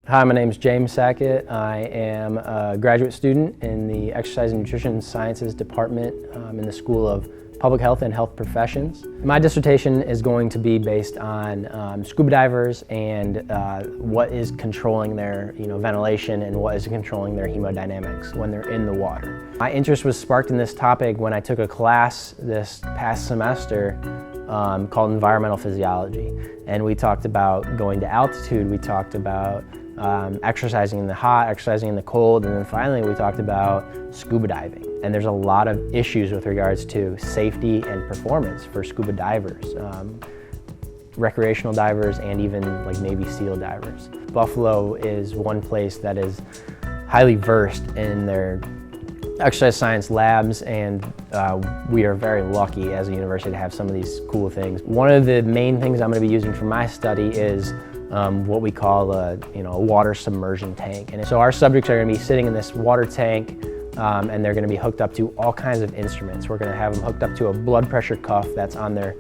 Hi, my name is James Sackett. I am a graduate student in the Exercise and Nutrition Sciences Department in the School of Public Health and Health Professions. My dissertation is going to be based on scuba divers and what is controlling their ventilation and what is controlling their hemodynamics when they're in the water. My interest was sparked in this topic when I took a class this past semester called Environmental Physiology. And we talked about going to altitude, we talked about exercising in the hot, exercising in the cold, and then finally we talked about scuba diving. And there's a lot of issues with regards to safety and performance for scuba divers, recreational divers, and even like Navy SEAL divers. Buffalo is one place that is highly versed in their exercise science labs, and we are very lucky as a university to have some of these cool things. One of the main things I'm going to be using for my study is what we call a water submersion tank. And so our subjects are going to be sitting in this water tank and they're going to be hooked up to all kinds of instruments. We're going to have them hooked up to a blood pressure cuff that's on their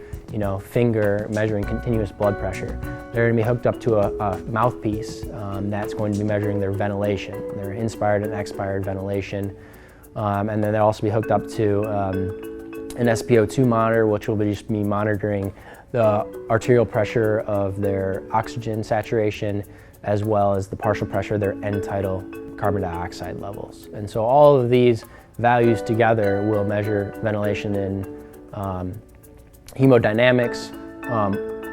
finger measuring continuous blood pressure. They're going to be hooked up to a mouthpiece that's going to be measuring their ventilation, their inspired and expired ventilation. And then they'll also be hooked up to an SpO2 monitor, which will just be monitoring the arterial pressure of their oxygen saturation, as well as the partial pressure of their end-tidal carbon dioxide levels. And so all of these values together will measure ventilation and hemodynamics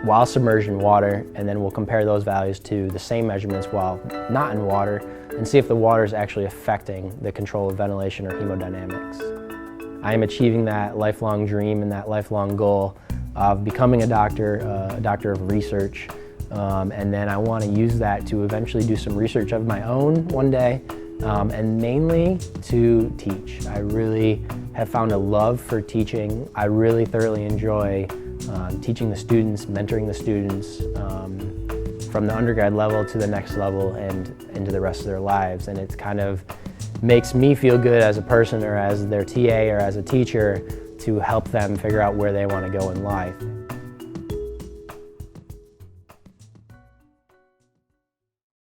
while submerged in water, and then we'll compare those values to the same measurements while not in water and see if the water is actually affecting the control of ventilation or hemodynamics. I am achieving that lifelong dream and that lifelong goal of becoming a doctor of research, and then I want to use that to eventually do some research of my own one day, and mainly to teach. I really have found a love for teaching. I really thoroughly enjoy teaching the students, mentoring the students from the undergrad level to the next level and into the rest of their lives. And it kind of makes me feel good as a person or as their TA or as a teacher to help them figure out where they want to go in life.